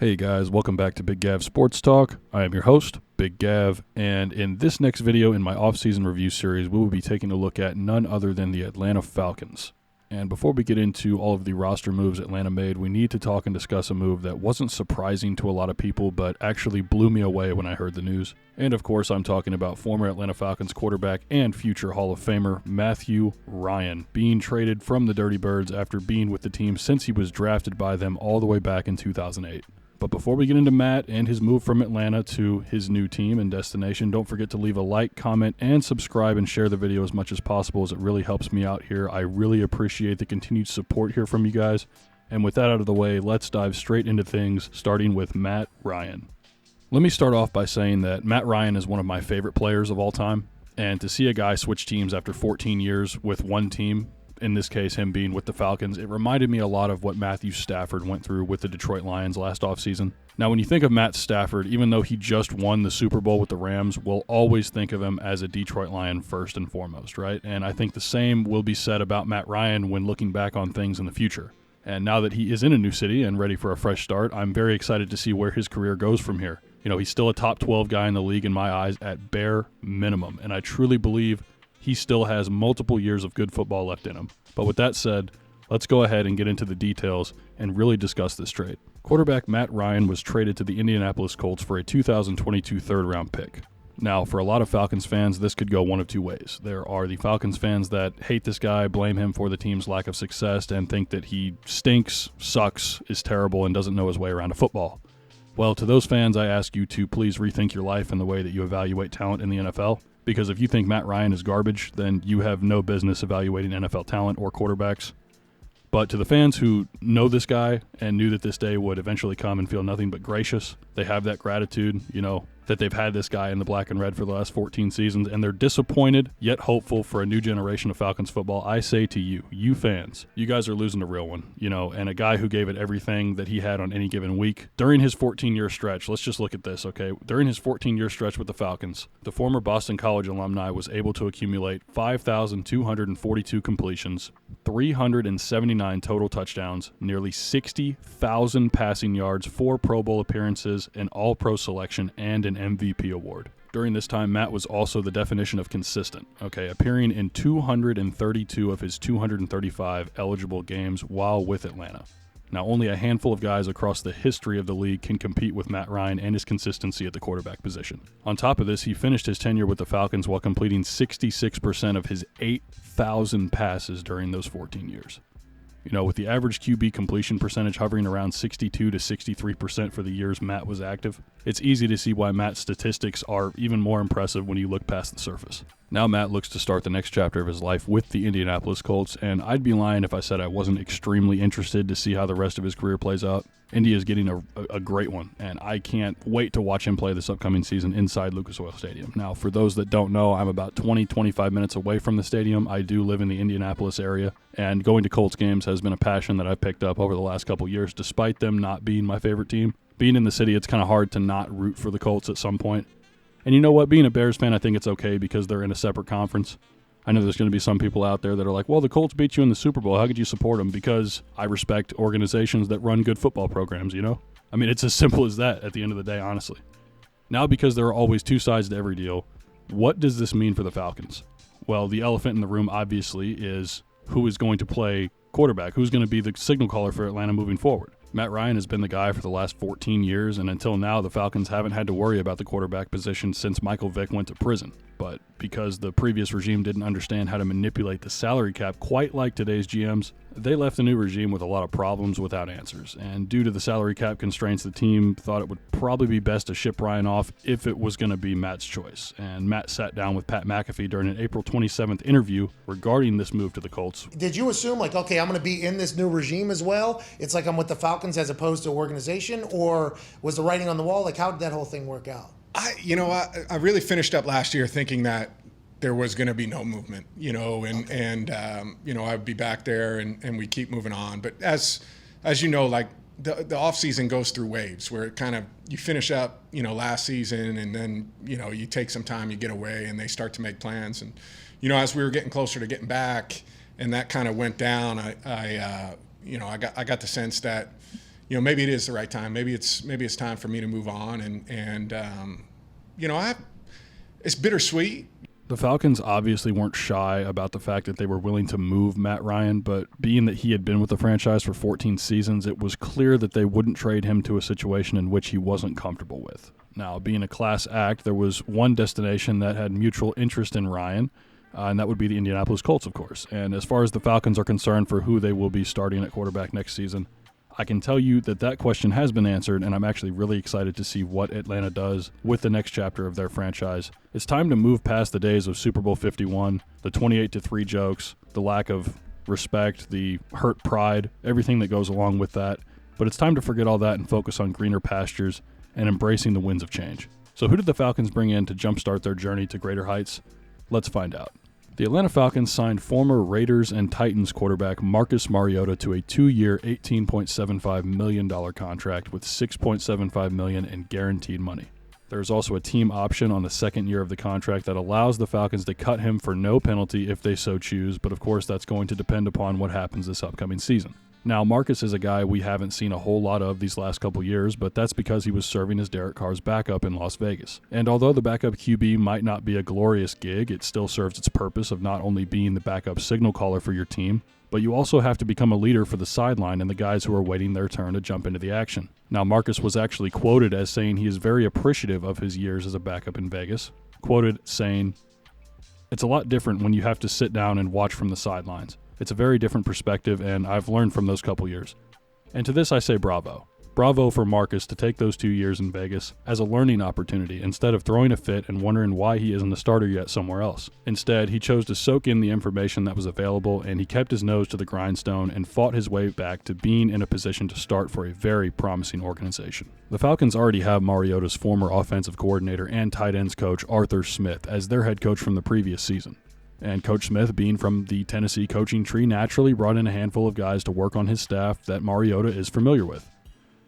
Hey guys, welcome back to Big Gav Sports Talk. I am your host, Big Gav, and in this next video in my off-season review series, we will be taking a look at none other than the Atlanta Falcons. And before we get into all of the roster moves Atlanta made, we need to talk and discuss a move that wasn't surprising to a lot of people, but actually blew me away when I heard the news. And of course, I'm talking about former Atlanta Falcons quarterback and future Hall of Famer Matthew Ryan being traded from the Dirty Birds after being with the team since he was drafted by them all the way back in 2008. But before we get into Matt and his move from Atlanta to his new team and destination, don't forget to leave a like, comment, and subscribe and share the video as much as possible, as it really helps me out here. I really appreciate the continued support here from you guys. And with that out of the way, let's dive straight into things, starting with Matt Ryan. Let me start off by saying that Matt Ryan is one of my favorite players of all time. And to see a guy switch teams after 14 years with one team, in this case, him being with the Falcons, it reminded me a lot of what Matthew Stafford went through with the Detroit Lions last offseason. Now, when you think of Matt Stafford, even though he just won the Super Bowl with the Rams, we'll always think of him as a Detroit Lion first and foremost, right? And I think the same will be said about Matt Ryan when looking back on things in the future. And now that he is in a new city and ready for a fresh start, I'm very excited to see where his career goes from here. You know, he's still a top 12 guy in the league in my eyes at bare minimum, and I truly believe he still has multiple years of good football left in him. But with that said, let's go ahead and get into the details and really discuss this trade. Quarterback Matt Ryan was traded to the Indianapolis Colts for a 2022 third-round pick. Now, for a lot of Falcons fans, this could go one of two ways. There are the Falcons fans that hate this guy, blame him for the team's lack of success, and think that he stinks, sucks, is terrible, and doesn't know his way around a football. Well, to those fans, I ask you to please rethink your life and the way that you evaluate talent in the NFL. Because if you think Matt Ryan is garbage, then you have no business evaluating NFL talent or quarterbacks. But to the fans who know this guy and knew that this day would eventually come and feel nothing but gracious, they have that gratitude, that they've had this guy in the black and red for the last 14 seasons, and they're disappointed yet hopeful for a new generation of Falcons football. I say to you fans, you guys are losing a real one, and a guy who gave it everything that he had on any given week. During his 14-year stretch, let's just look at this, okay? During his 14-year stretch with the Falcons, the former Boston College alumni was able to accumulate 5,242 completions, 379 total touchdowns, nearly 60,000 passing yards, 4 Pro Bowl appearances, an All-Pro selection, and an MVP award. During this time, Matt was also the definition of consistent, appearing in 232 of his 235 eligible games while with Atlanta. Now, only a handful of guys across the history of the league can compete with Matt Ryan and his consistency at the quarterback position. On top of this, he finished his tenure with the Falcons while completing 66% of his 8,000 passes during those 14 years. With the average QB completion percentage hovering around 62 to 63% for the years Matt was active, it's easy to see why Matt's statistics are even more impressive when you look past the surface. Now Matt looks to start the next chapter of his life with the Indianapolis Colts, and I'd be lying if I said I wasn't extremely interested to see how the rest of his career plays out. Indy is getting a great one, and I can't wait to watch him play this upcoming season inside Lucas Oil Stadium. Now, for those that don't know, I'm about 20-25 minutes away from the stadium. I do live in the Indianapolis area, and going to Colts games has been a passion that I've picked up over the last couple years, despite them not being my favorite team. Being in the city, it's kind of hard to not root for the Colts at some point. And you know what? Being a Bears fan, I think it's okay because they're in a separate conference. I know there's going to be some people out there that are like, well, the Colts beat you in the Super Bowl. How could you support them? Because I respect organizations that run good football programs, I mean, it's as simple as that at the end of the day, honestly. Now, because there are always two sides to every deal, what does this mean for the Falcons? Well, the elephant in the room, obviously, is who is going to play quarterback, who's going to be the signal caller for Atlanta moving forward. Matt Ryan has been the guy for the last 14 years, and until now, the Falcons haven't had to worry about the quarterback position since Michael Vick went to prison. But because the previous regime didn't understand how to manipulate the salary cap quite like today's GMs, they left the new regime with a lot of problems without answers. And due to the salary cap constraints, the team thought it would probably be best to ship Ryan off if it was going to be Matt's choice. And Matt sat down with Pat McAfee during an April 27th interview regarding this move to the Colts. Did you assume, okay, I'm going to be in this new regime as well? It's like I'm with the Falcons as opposed to organization? Or was the writing on the wall? How did that whole thing work out? I really finished up last year thinking that there was going to be no movement, and I'd be back there and we keep moving on. But as you know, the off season goes through waves where it kind of, you finish up, last season and then, you take some time, you get away and they start to make plans. And, as we were getting closer to getting back and that kind of went down, I got the sense that, maybe it is the right time. Maybe it's time for me to move on. And it's bittersweet. The Falcons obviously weren't shy about the fact that they were willing to move Matt Ryan, but being that he had been with the franchise for 14 seasons, it was clear that they wouldn't trade him to a situation in which he wasn't comfortable with. Now, being a class act, there was one destination that had mutual interest in Ryan, and that would be the Indianapolis Colts, of course. And as far as the Falcons are concerned for who they will be starting at quarterback next season, I can tell you that question has been answered, and I'm actually really excited to see what Atlanta does with the next chapter of their franchise. It's time to move past the days of Super Bowl 51, the 28-3 jokes, the lack of respect, the hurt pride, everything that goes along with that. But it's time to forget all that and focus on greener pastures and embracing the winds of change. So who did the Falcons bring in to jumpstart their journey to greater heights? Let's find out. The Atlanta Falcons signed former Raiders and Titans quarterback Marcus Mariota to a 2-year, $18.75 million contract with $6.75 million in guaranteed money. There is also a team option on the second year of the contract that allows the Falcons to cut him for no penalty if they so choose, but of course that's going to depend upon what happens this upcoming season. Now, Marcus is a guy we haven't seen a whole lot of these last couple years, but that's because he was serving as Derek Carr's backup in Las Vegas. And although the backup QB might not be a glorious gig, it still serves its purpose of not only being the backup signal caller for your team, but you also have to become a leader for the sideline and the guys who are waiting their turn to jump into the action. Now, Marcus was actually quoted as saying he is very appreciative of his years as a backup in Vegas, quoted saying, "It's a lot different when you have to sit down and watch from the sidelines. It's a very different perspective, and I've learned from those couple years." And to this I say bravo. Bravo for Marcus to take those 2 years in Vegas as a learning opportunity instead of throwing a fit and wondering why he isn't a starter yet somewhere else. Instead, he chose to soak in the information that was available, and he kept his nose to the grindstone and fought his way back to being in a position to start for a very promising organization. The Falcons already have Mariota's former offensive coordinator and tight ends coach Arthur Smith as their head coach from the previous season. And Coach Smith, being from the Tennessee coaching tree, naturally brought in a handful of guys to work on his staff that Mariota is familiar with.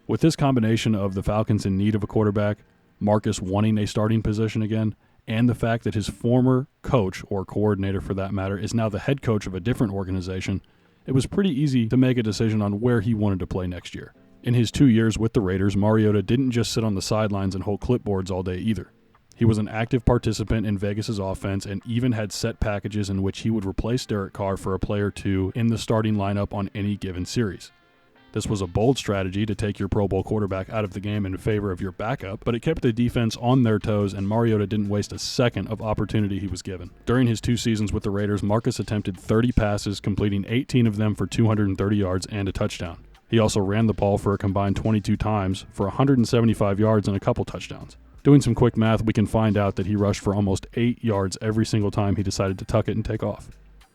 With this combination of the Falcons in need of a quarterback, Marcus wanting a starting position again, and the fact that his former coach, or coordinator for that matter, is now the head coach of a different organization, it was pretty easy to make a decision on where he wanted to play next year. In his 2 years with the Raiders, Mariota didn't just sit on the sidelines and hold clipboards all day either. He was an active participant in Vegas' offense and even had set packages in which he would replace Derek Carr for a play or two in the starting lineup on any given series. This was a bold strategy to take your Pro Bowl quarterback out of the game in favor of your backup, but it kept the defense on their toes, and Mariota didn't waste a second of opportunity he was given. During his 2 seasons with the Raiders, Marcus attempted 30 passes, completing 18 of them for 230 yards and a touchdown. He also ran the ball for a combined 22 times for 175 yards and a couple touchdowns. Doing some quick math, we can find out that he rushed for almost 8 yards every single time he decided to tuck it and take off.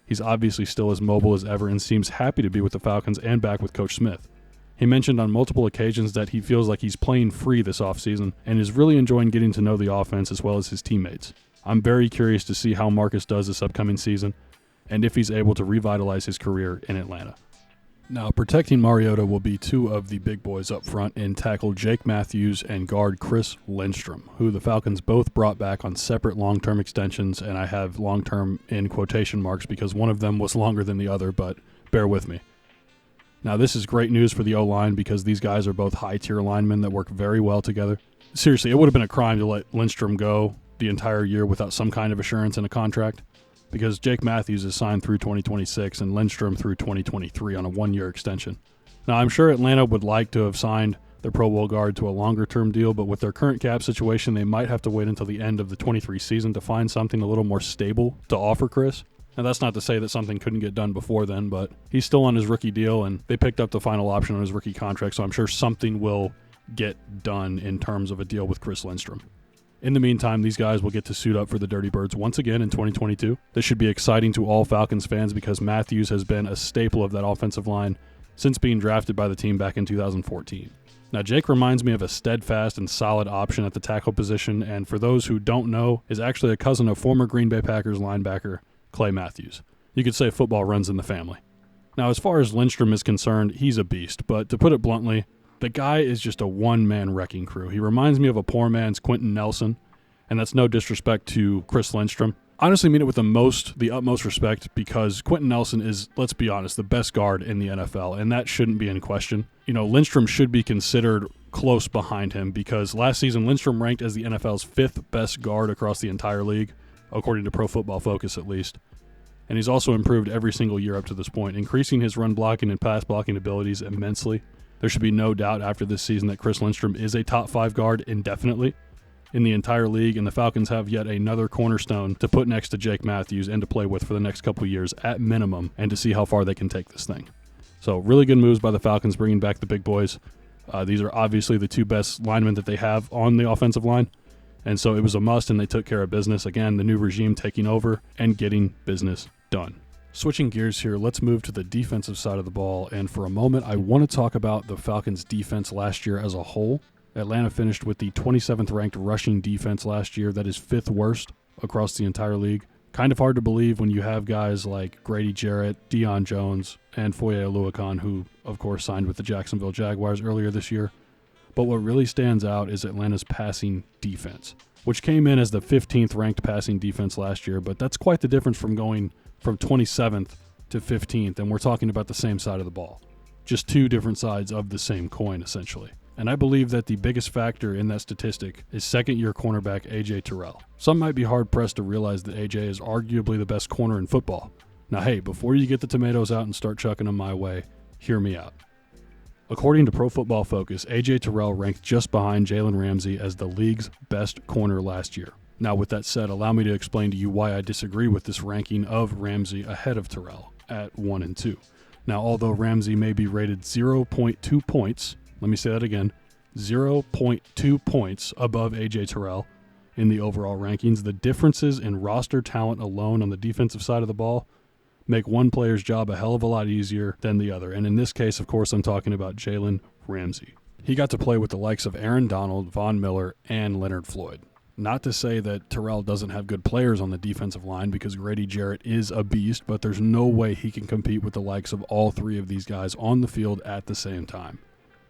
He's obviously still as mobile as ever and seems happy to be with the Falcons and back with Coach Smith. He mentioned on multiple occasions that he feels like he's playing free this offseason and is really enjoying getting to know the offense as well as his teammates. I'm very curious to see how Marcus does this upcoming season and if he's able to revitalize his career in Atlanta. Now, protecting Mariota will be 2 of the big boys up front in tackle Jake Matthews and guard Chris Lindstrom, who the Falcons both brought back on separate long-term extensions, and I have long-term in quotation marks because one of them was longer than the other, but bear with me. Now, this is great news for the O-line because these guys are both high-tier linemen that work very well together. Seriously, it would have been a crime to let Lindstrom go the entire year without some kind of assurance in a contract, because Jake Matthews is signed through 2026 and Lindstrom through 2023 on a 1-year extension. Now, I'm sure Atlanta would like to have signed their Pro Bowl guard to a longer-term deal, but with their current cap situation, they might have to wait until the end of the 23 season to find something a little more stable to offer Chris. Now, that's not to say that something couldn't get done before then, but he's still on his rookie deal, and they picked up the final option on his rookie contract, so I'm sure something will get done in terms of a deal with Chris Lindstrom. In the meantime, these guys will get to suit up for the Dirty Birds once again in 2022. This should be exciting to all Falcons fans because Matthews has been a staple of that offensive line since being drafted by the team back in 2014. Now, Jake reminds me of a steadfast and solid option at the tackle position, and for those who don't know, is actually a cousin of former Green Bay Packers linebacker Clay Matthews. You could say football runs in the family. Now, as far as Lindstrom is concerned, he's a beast, but to put it bluntly, the guy is just a one-man wrecking crew. He reminds me of a poor man's Quentin Nelson, and that's no disrespect to Chris Lindstrom. honestly mean it with the utmost respect, because Quentin Nelson is, let's be honest, the best guard in the NFL, and that shouldn't be in question. Lindstrom should be considered close behind him, because last season Lindstrom ranked as the NFL's 5th best guard across the entire league, according to Pro Football Focus at least. And he's also improved every single year up to this point, increasing his run blocking and pass blocking abilities immensely. There should be no doubt after this season that Chris Lindstrom is a top 5 guard indefinitely in the entire league, and the Falcons have yet another cornerstone to put next to Jake Matthews and to play with for the next couple of years at minimum, and to see how far they can take this thing. So really good moves by the Falcons, bringing back the big boys. These are obviously the 2 best linemen that they have on the offensive line, and so it was a must, and they took care of business. Again, the new regime taking over and getting business done. Switching gears here, let's move to the defensive side of the ball, and for a moment I want to talk about the Falcons' defense last year as a whole. Atlanta finished with the 27th ranked rushing defense last year. That is 5th worst across the entire league. Kind of hard to believe when you have guys like Grady Jarrett, Deion Jones, and Foye Oluokun, who of course signed with the Jacksonville Jaguars earlier this year. But what really stands out is Atlanta's passing defense, which came in as the 15th ranked passing defense last year, but that's quite the difference from going from 27th to 15th, and we're talking about the same side of the ball. Just 2 different sides of the same coin, essentially. And I believe that the biggest factor in that statistic is second-year cornerback A.J. Terrell. Some might be hard-pressed to realize that A.J. is arguably the best corner in football. Now, hey, before you get the tomatoes out and start chucking them my way, hear me out. According to Pro Football Focus, A.J. Terrell ranked just behind Jalen Ramsey as the league's best corner last year. Now, with that said, allow me to explain to you why I disagree with this ranking of Ramsey ahead of Terrell at 1 and 2. Now, although Ramsey may be rated 0.2 points, let me say that again, 0.2 points above A.J. Terrell in the overall rankings, the differences in roster talent alone on the defensive side of the ball make one player's job a hell of a lot easier than the other. And in this case, of course, I'm talking about Jalen Ramsey. He got to play with the likes of Aaron Donald, Von Miller, and Leonard Floyd. Not to say that Terrell doesn't have good players on the defensive line, because Grady Jarrett is a beast, but there's no way he can compete with the likes of all 3 of these guys on the field at the same time.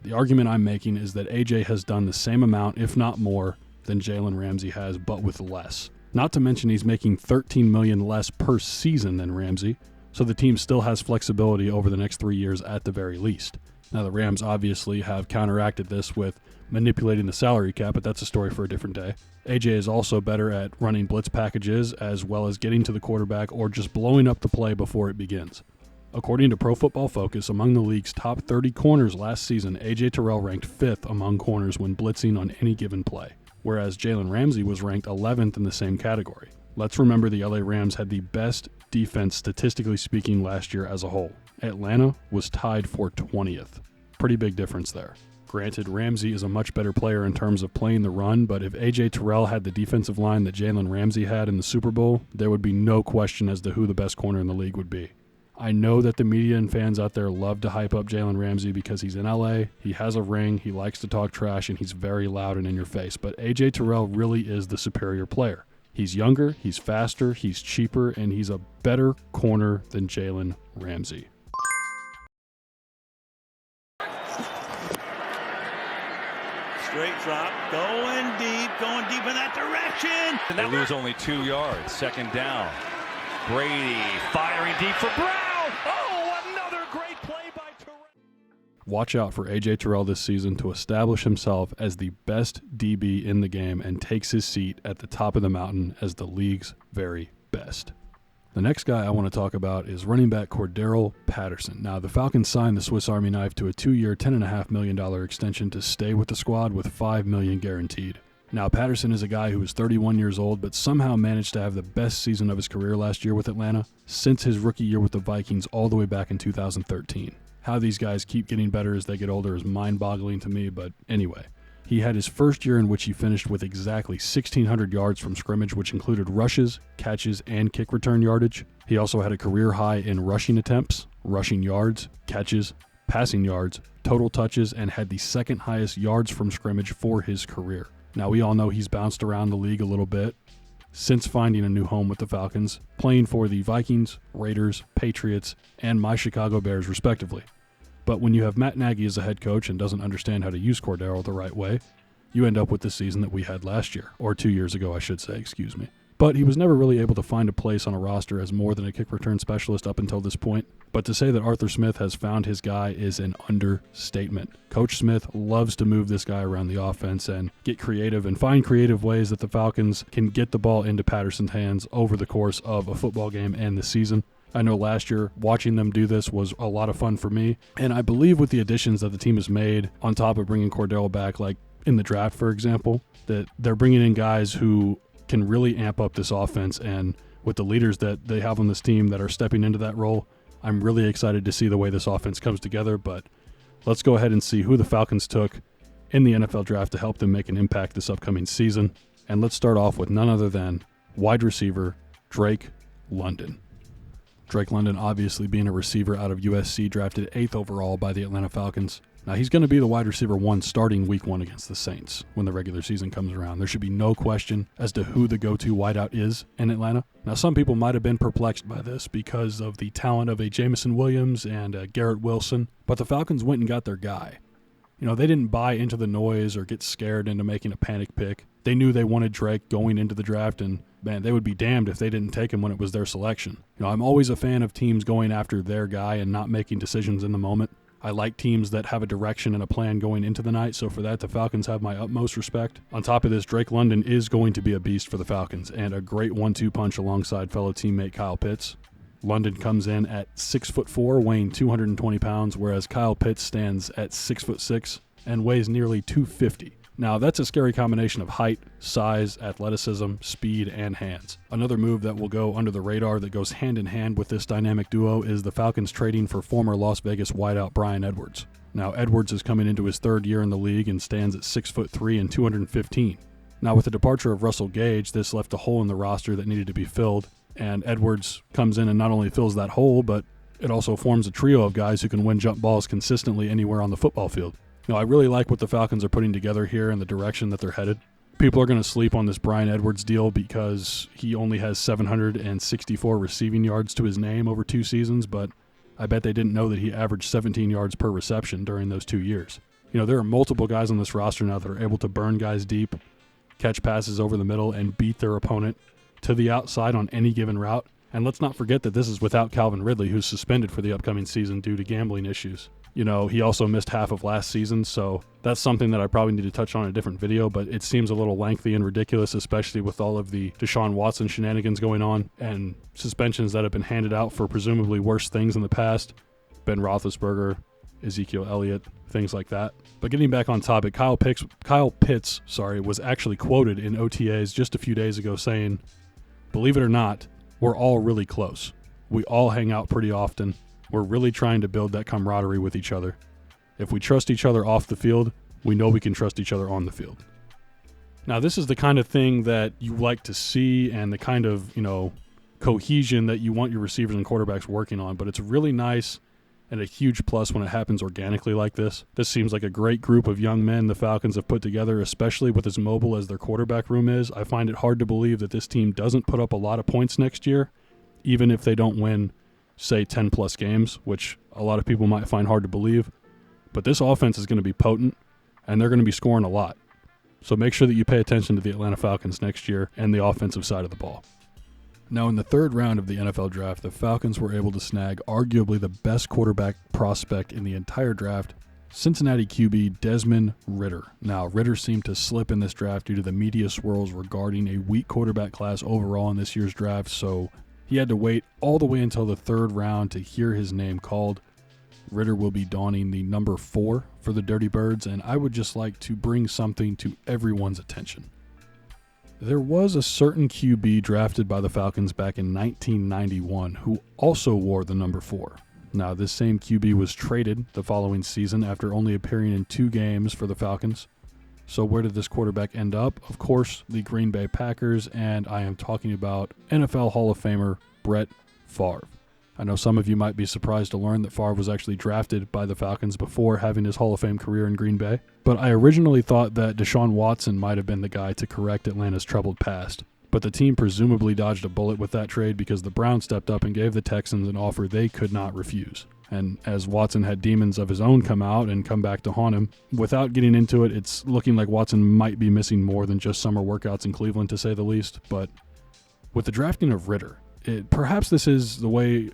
The argument I'm making is that AJ has done the same amount, if not more, than Jalen Ramsey has, but with less. Not to mention he's making $13 million less per season than Ramsey, so the team still has flexibility over the next 3 years at the very least. Now, the Rams obviously have counteracted this with manipulating the salary cap, but that's a story for a different day. AJ is also better at running blitz packages, as well as getting to the quarterback or just blowing up the play before it begins. According to Pro Football Focus, among the league's top 30 corners last season, A.J. Terrell ranked 5th among corners when blitzing on any given play, whereas Jalen Ramsey was ranked 11th in the same category. Let's remember the LA Rams had the best defense statistically speaking last year as a whole. Atlanta was tied for 20th. Pretty big difference there. Granted, Ramsey is a much better player in terms of playing the run, but if A.J. Terrell had the defensive line that Jalen Ramsey had in the Super Bowl, there would be no question as to who the best corner in the league would be. I know that the media and fans out there love to hype up Jalen Ramsey because he's in LA, he has a ring, he likes to talk trash, and he's very loud and in your face, but A.J. Terrell really is the superior player. He's younger, he's faster, he's cheaper, and he's a better corner than Jalen Ramsey. Straight drop, going deep in that direction. And they lose only 2 yards, second down. Brady firing deep for Brown. Oh, another great play by Terrell. Watch out for A.J. Terrell this season to establish himself as the best DB in the game and takes his seat at the top of the mountain as the league's very best. The next guy I want to talk about is running back Cordarrelle Patterson. Now, the Falcons signed the Swiss Army knife to a 2-year, $10.5 million extension to stay with the squad with $5 million guaranteed. Now, Patterson is a guy who is 31 years old, but somehow managed to have the best season of his career last year with Atlanta since his rookie year with the Vikings all the way back in 2013. How these guys keep getting better as they get older is mind-boggling to me, but anyway. He had his first year in which he finished with exactly 1,600 yards from scrimmage, which included rushes, catches, and kick return yardage. He also had a career high in rushing attempts, rushing yards, catches, passing yards, total touches, and had the second highest yards from scrimmage for his career. Now, we all know he's bounced around the league a little bit since finding a new home with the Falcons, playing for the Vikings, Raiders, Patriots, and my Chicago Bears, respectively. But when you have Matt Nagy as a head coach and doesn't understand how to use Cordarrelle the right way, you end up with the season that we had last year, or 2 years ago, I should say, excuse me. but he was never really able to find a place on a roster as more than a kick return specialist up until this point. But to say that Arthur Smith has found his guy is an understatement. Coach Smith loves to move this guy around the offense and get creative and find creative ways that the Falcons can get the ball into Patterson's hands over the course of a football game and the season. I know last year watching them do this was a lot of fun for me, and I believe with the additions that the team has made on top of bringing Cordarrelle back, like in the draft, for example, that they're bringing in guys who can really amp up this offense, and with the leaders that they have on this team that are stepping into that role, I'm really excited to see the way this offense comes together. But let's go ahead and see who the Falcons took in the NFL draft to help them make an impact this upcoming season. And let's start off with none other than wide receiver Drake London. Drake London obviously being a receiver out of USC, drafted 8th overall by the Atlanta Falcons. Now, he's going to be the wide receiver 1 starting week 1 against the Saints when the regular season comes around. There should be no question as to who the go-to wideout is in Atlanta. Now, some people might have been perplexed by this because of the talent of a Jameson Williams and a Garrett Wilson, but the Falcons went and got their guy. You know, they didn't buy into the noise or get scared into making a panic pick. They knew they wanted Drake going into the draft, and man, they would be damned if they didn't take him when it was their selection. You know, I'm always a fan of teams going after their guy and not making decisions in the moment. I like teams that have a direction and a plan going into the night, so for that, the Falcons have my utmost respect. On top of this, Drake London is going to be a beast for the Falcons, and a great 1-2 punch alongside fellow teammate Kyle Pitts. London comes in at 6'4", weighing 220 pounds, whereas Kyle Pitts stands at 6'6" and weighs nearly 250. Now, that's a scary combination of height, size, athleticism, speed, and hands. Another move that will go under the radar that goes hand in hand with this dynamic duo is the Falcons trading for former Las Vegas wideout Bryan Edwards. Now, Edwards is coming into his 3rd year in the league and stands at 6'3" and 215. Now, with the departure of Russell Gage, this left a hole in the roster that needed to be filled, and Edwards comes in and not only fills that hole, but it also forms a trio of guys who can win jump balls consistently anywhere on the football field. You know, I really like what the Falcons are putting together here and the direction that they're headed. People are going to sleep on this Bryan Edwards deal because he only has 764 receiving yards to his name over 2 seasons, but I bet they didn't know that he averaged 17 yards per reception during those 2 years. You know, there are multiple guys on this roster now that are able to burn guys deep, catch passes over the middle, and beat their opponent to the outside on any given route. And let's not forget that this is without Calvin Ridley, who's suspended for the upcoming season due to gambling issues. You know, he also missed half of last season, so that's something that I probably need to touch on in a different video, but it seems a little lengthy and ridiculous, especially with all of the Deshaun Watson shenanigans going on and suspensions that have been handed out for presumably worse things in the past. Ben Roethlisberger, Ezekiel Elliott, things like that. But getting back on topic, Kyle Pitts was actually quoted in OTAs just a few days ago saying, "Believe it or not, we're all really close. We all hang out pretty often. We're really trying to build that camaraderie with each other. If we trust each other off the field, we know we can trust each other on the field." Now, this is the kind of thing that you like to see and the kind of, you know, cohesion that you want your receivers and quarterbacks working on, but it's really nice and a huge plus when it happens organically like this. This seems like a great group of young men the Falcons have put together, especially with as mobile as their quarterback room is. I find it hard to believe that this team doesn't put up a lot of points next year, even if they don't win, say, 10-plus games, which a lot of people might find hard to believe. But this offense is going to be potent, and they're going to be scoring a lot. So make sure that you pay attention to the Atlanta Falcons next year and the offensive side of the ball. Now, in the 3rd round of the NFL draft, the Falcons were able to snag arguably the best quarterback prospect in the entire draft, Cincinnati QB Desmond Ridder. Now, Ridder seemed to slip in this draft due to the media swirls regarding a weak quarterback class overall in this year's draft, so he had to wait all the way until the 3rd round to hear his name called. Ridder will be donning the number 4 for the Dirty Birds, and I would just like to bring something to everyone's attention. There was a certain QB drafted by the Falcons back in 1991 who also wore the number 4. Now, this same QB was traded the following season after only appearing in 2 games for the Falcons. So where did this quarterback end up? Of course, the Green Bay Packers, and I am talking about NFL Hall of Famer Brett Favre. I know some of you might be surprised to learn that Favre was actually drafted by the Falcons before having his Hall of Fame career in Green Bay, but I originally thought that Deshaun Watson might have been the guy to correct Atlanta's troubled past. But the team presumably dodged a bullet with that trade because the Browns stepped up and gave the Texans an offer they could not refuse. And as Watson had demons of his own come out and come back to haunt him, without getting into it, it's looking like Watson might be missing more than just summer workouts in Cleveland, to say the least. But With the drafting of Ridder, perhaps this is the way,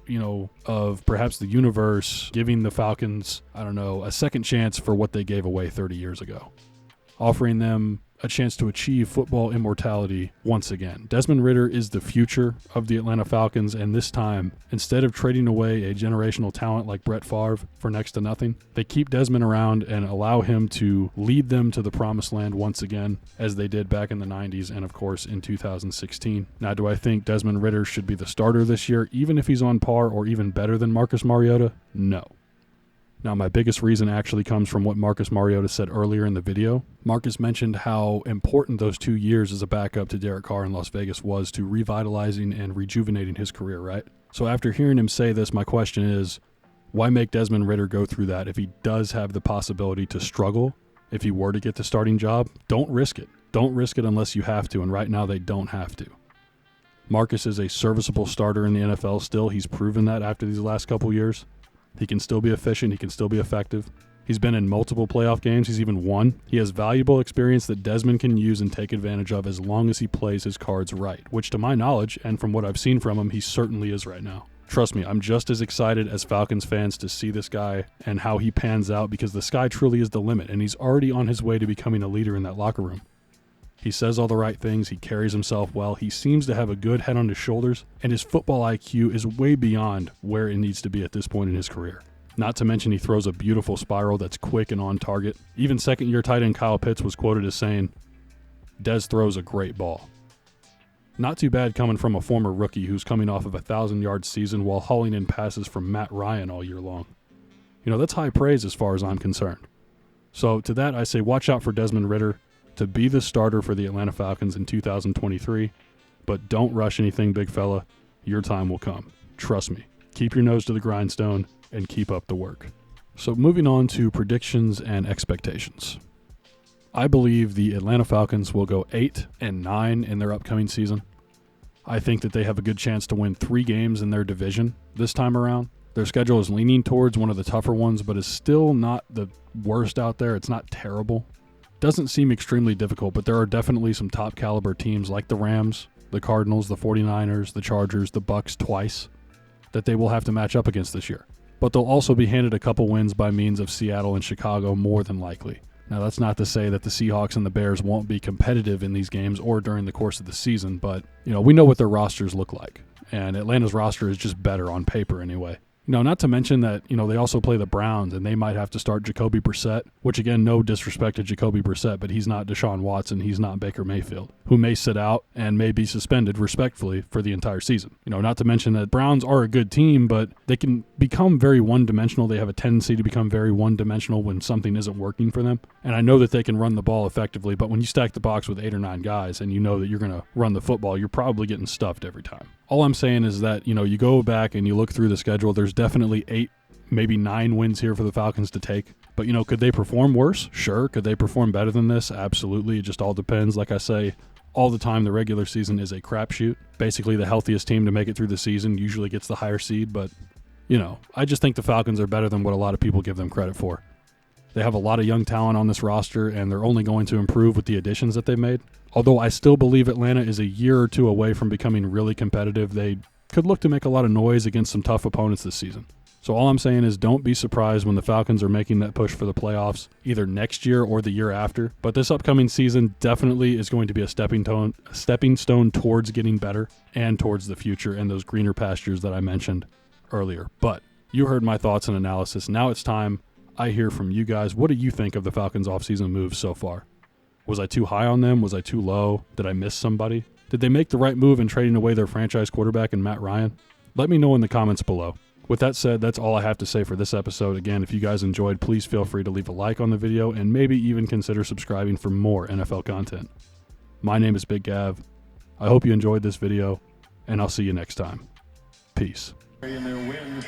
of perhaps the universe giving the Falcons, a second chance for what they gave away 30 years ago, offering them a chance to achieve football immortality once again. Desmond Ridder is the future of the Atlanta Falcons, and this time, instead of trading away a generational talent like Brett Favre for next to nothing, they keep Desmond around and allow him to lead them to the promised land once again, as they did back in the 90s and, of course, in 2016. Now, do I think Desmond Ridder should be the starter this year, even if he's on par or even better than Marcus Mariota? No. Now, my biggest reason actually comes from what Marcus Mariota said earlier in the video. Marcus mentioned how important those 2 years as a backup to Derek Carr in Las Vegas was to revitalizing and rejuvenating his career, right? So after hearing him say this, my question is, why make Desmond Ridder go through that if he does have the possibility to struggle? If he were to get the starting job, don't risk it. Don't risk it unless you have to, and right now they don't have to. Marcus is a serviceable starter in the NFL still. He's proven that after these last couple years. He can still be efficient. He can still be effective. He's been in multiple playoff games. He's even won. He has valuable experience that Desmond can use and take advantage of as long as he plays his cards right, which to my knowledge, and from what I've seen from him, he certainly is right now. Trust me, I'm just as excited as Falcons fans to see this guy and how he pans out, because the sky truly is the limit, and he's already on his way to becoming a leader in that locker room. He says all the right things. He carries himself well. He seems to have a good head on his shoulders, and his football IQ is way beyond where it needs to be at this point in his career. Not to mention he throws a beautiful spiral that's quick and on target. Even second-year tight end Kyle Pitts was quoted as saying, "Dez throws a great ball." Not too bad coming from a former rookie who's coming off of a 1,000-yard season while hauling in passes from Matt Ryan all year long. That's high praise as far as I'm concerned. So to that, I say watch out for Desmond Ridder to be the starter for the Atlanta Falcons in 2023, but don't rush anything, big fella. Your time will come. Trust me. Keep your nose to the grindstone and keep up the work. So moving on to predictions and expectations. I believe the Atlanta Falcons will go 8-9 in their upcoming season. I think that they have a good chance to win 3 games in their division this time around. Their schedule is leaning towards one of the tougher ones, but is still not the worst out there. It's not terrible. Doesn't seem extremely difficult, but there are definitely some top caliber teams like the Rams, the Cardinals, the 49ers, the Chargers, the Bucks twice that they will have to match up against this year. But they'll also be handed a couple wins by means of Seattle and Chicago more than likely. Now, that's not to say that the Seahawks and the Bears won't be competitive in these games or during the course of the season, but we know what their rosters look like, and Atlanta's roster is just better on paper anyway. Not to mention that, they also play the Browns, and they might have to start Jacoby Brissett, which, again, no disrespect to Jacoby Brissett, but he's not Deshaun Watson, he's not Baker Mayfield, who may sit out and may be suspended respectfully for the entire season. Not to mention that Browns are a good team, but they can become very one-dimensional. They have a tendency to become very one-dimensional when something isn't working for them. And I know that they can run the ball effectively, but when you stack the box with 8 or 9 guys and you know that you're going to run the football, you're probably getting stuffed every time. All I'm saying is that, you go back and you look through the schedule, there's definitely 8, maybe 9 wins here for the Falcons to take. But, could they perform worse? Sure. Could they perform better than this? Absolutely. It just all depends. Like I say, all the time, the regular season is a crapshoot. Basically, the healthiest team to make it through the season usually gets the higher seed. But, I just think the Falcons are better than what a lot of people give them credit for. They have a lot of young talent on this roster, and they're only going to improve with the additions that they've made. Although I still believe Atlanta is a year or 2 away from becoming really competitive, they could look to make a lot of noise against some tough opponents this season. So all I'm saying is don't be surprised when the Falcons are making that push for the playoffs, either next year or the year after. But this upcoming season definitely is going to be a stepping stone towards getting better and towards the future and those greener pastures that I mentioned earlier. But you heard my thoughts and analysis. Now it's time I hear from you guys. What do you think of the Falcons' offseason moves so far? Was I too high on them? Was I too low? Did I miss somebody? Did they make the right move in trading away their franchise quarterback in Matt Ryan? Let me know in the comments below. With that said, that's all I have to say for this episode. Again, if you guys enjoyed, please feel free to leave a like on the video and maybe even consider subscribing for more NFL content. My name is Big Gav. I hope you enjoyed this video, and I'll see you next time. Peace. In their win.